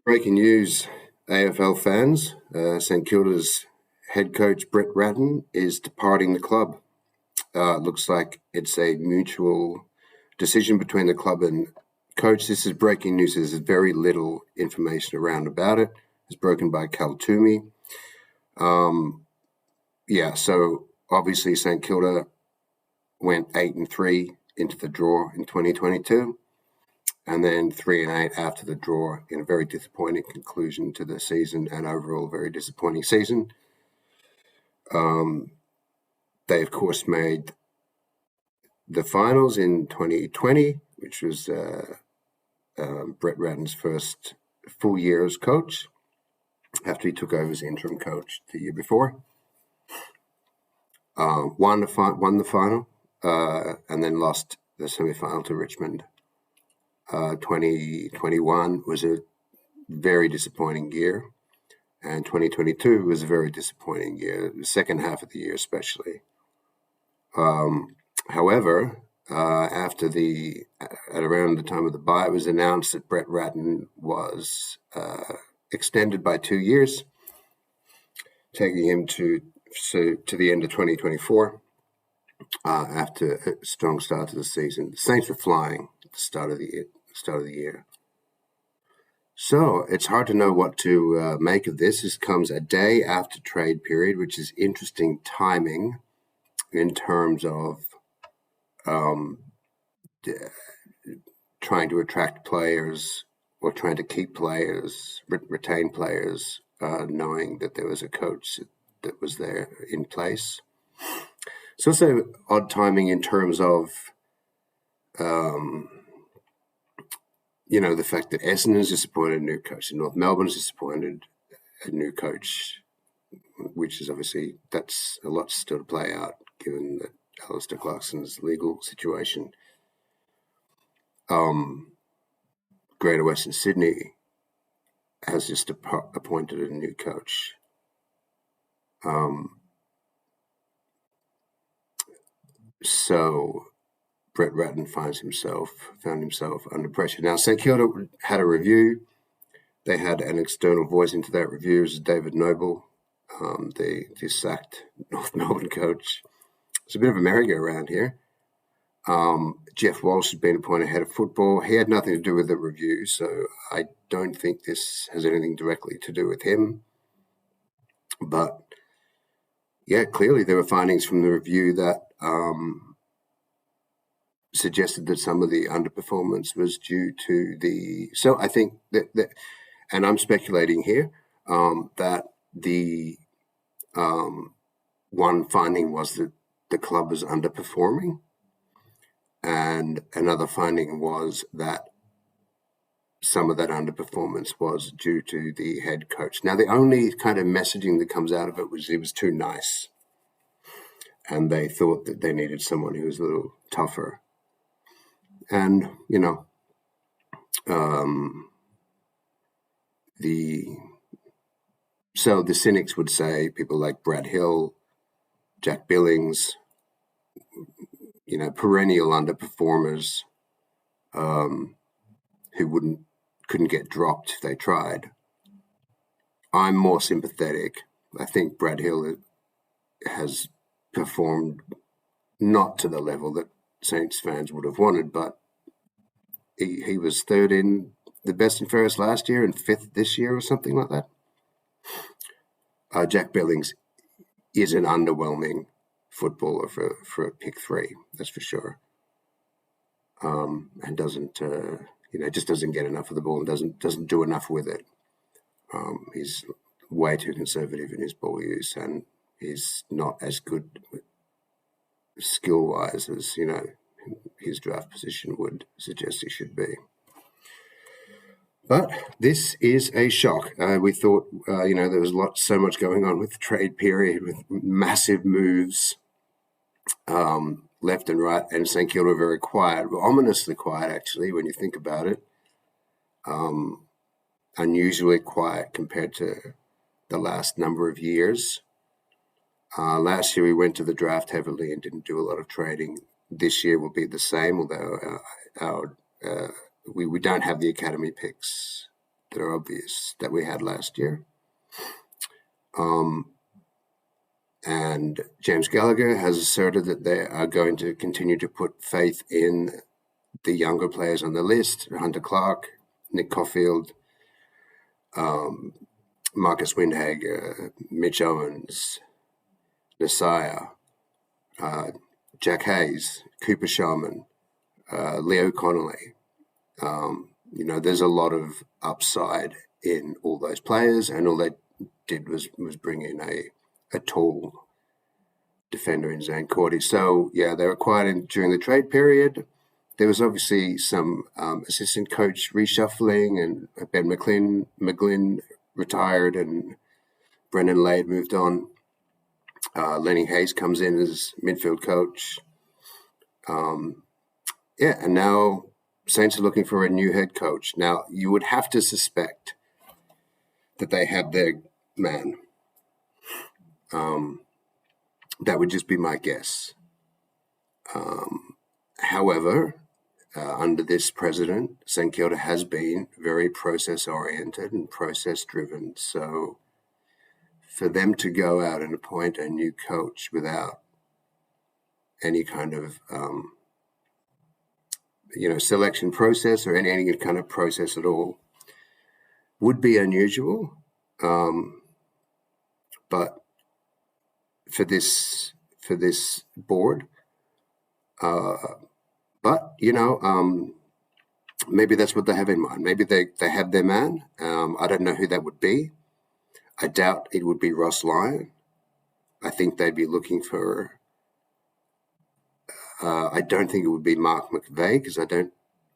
Breaking news, AFL fans. St Kilda's head coach Brett Ratten is departing the club. It looks like it's a mutual decision between the club and coach. This is breaking news. There's very little information around about it. It's broken by Cal Toomey. So obviously St Kilda went 8-3 into the draw in 2022. And then 3-8 after the draw in a very disappointing conclusion to the season and overall very disappointing season. They, of course, made the finals in 2020, which was Brett Ratten's first full year as coach after he took over as interim coach the year before. Won the final and then lost the semi-final to Richmond. 2021 was a very disappointing year, and 2022 was a very disappointing year, the second half of the year especially. However, at around the time of the bye, it was announced that Brett Ratten was extended by 2 years, taking him to the end of 2024 after a strong start to the season. The Saints were flying at the start of the year. So it's hard to know what to make of this. This comes a day after trade period, which is interesting timing in terms of trying to attract players or trying to keep players, retain players, knowing that there was a coach that was there in place. It's also odd timing in terms of the fact that Essendon has disappointed a new coach, and North Melbourne has disappointed a new coach, which is obviously, that's a lot still to play out given that Alistair Clarkson's legal situation. Greater Western Sydney has just appointed a new coach. So Brett Ratten found himself under pressure. Now, St Kilda had a review. They had an external voice into that review, as David Noble, the sacked North Melbourne coach. It's a bit of a merry-go-round here. Jeff Walsh has been appointed head of football. He had nothing to do with the review, so I don't think this has anything directly to do with him. But, yeah, clearly there were findings from the review that suggested that some of the underperformance was due to so I think that and I'm speculating here, that the one finding was that the club was underperforming, and another finding was that some of that underperformance was due to the head coach. Now, the only kind of messaging that comes out of it was he was too nice, and they thought that they needed someone who was a little tougher. And, so the cynics would say people like Brad Hill, Jack Billings, perennial underperformers who couldn't get dropped if they tried. I'm more sympathetic. I think Brad Hill has performed not to the level that Saints fans would have wanted, but he was third in the best and fairest last year and fifth this year or something like that. Jack Billings is an underwhelming footballer for a pick 3, that's for sure. And doesn't, just doesn't get enough of the ball and doesn't do enough with it. He's way too conservative in his ball use, and he's not as good skill-wise as, his draft position would suggest he should be. But this is a shock. We thought, there was so much going on with the trade period, with massive moves left and right, and St Kilda were very quiet, ominously quiet, actually, when you think about it. Unusually quiet compared to the last number of years. Last year we went to the draft heavily and didn't do a lot of trading. This year will be the same, although we don't have the academy picks that are obvious that we had last year. And James Gallagher has asserted that they are going to continue to put faith in the younger players on the list: Hunter Clark, Nick Caulfield, Marcus Windhager, Mitch Owens, Nasiah, Jack Hayes, Cooper Sharman, Leo Connolly. There's a lot of upside in all those players, and all they did was bring in a tall defender in Zane Cordy. So, yeah, they were acquired during the trade period. There was obviously some assistant coach reshuffling, and Ben McGlynn retired, and Brendan Lade moved on. Lenny Hayes comes in as midfield coach. And now Saints are looking for a new head coach. Now, you would have to suspect that they have their man. That would just be my guess. However, under this president, St Kilda has been very process-oriented and process-driven. So for them to go out and appoint a new coach without any kind of selection process or any kind of process at all would be unusual. But for this board, maybe that's what they have in mind. Maybe they have their man. I don't know who that would be. I doubt it would be Ross Lyon. I think they'd be looking for. I don't think it would be Mark McVeigh, because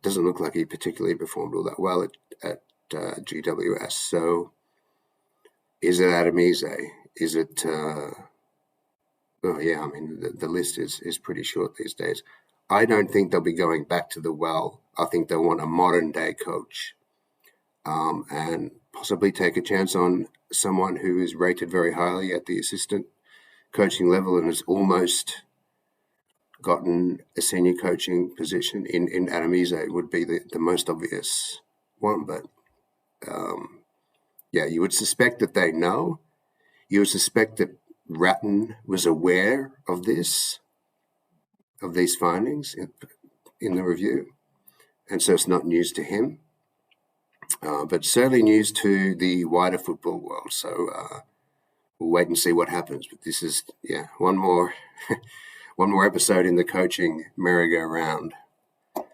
doesn't look like he particularly performed all that well at GWS. So, is it Adam Eze? Is it? The list is pretty short these days. I don't think they'll be going back to the well. I think they'll want a modern day coach, and possibly take a chance on someone who is rated very highly at the assistant coaching level and has almost gotten a senior coaching position in Adam Eze. Would be the most obvious one. But you would suspect that they know. You would suspect that Ratten was aware of these findings in the review, and so it's not news to him, but certainly news to the wider football world. So we'll wait and see what happens. But this is one more one more episode in the coaching merry-go-round. All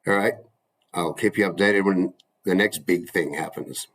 right, I'll keep you updated when the next big thing happens.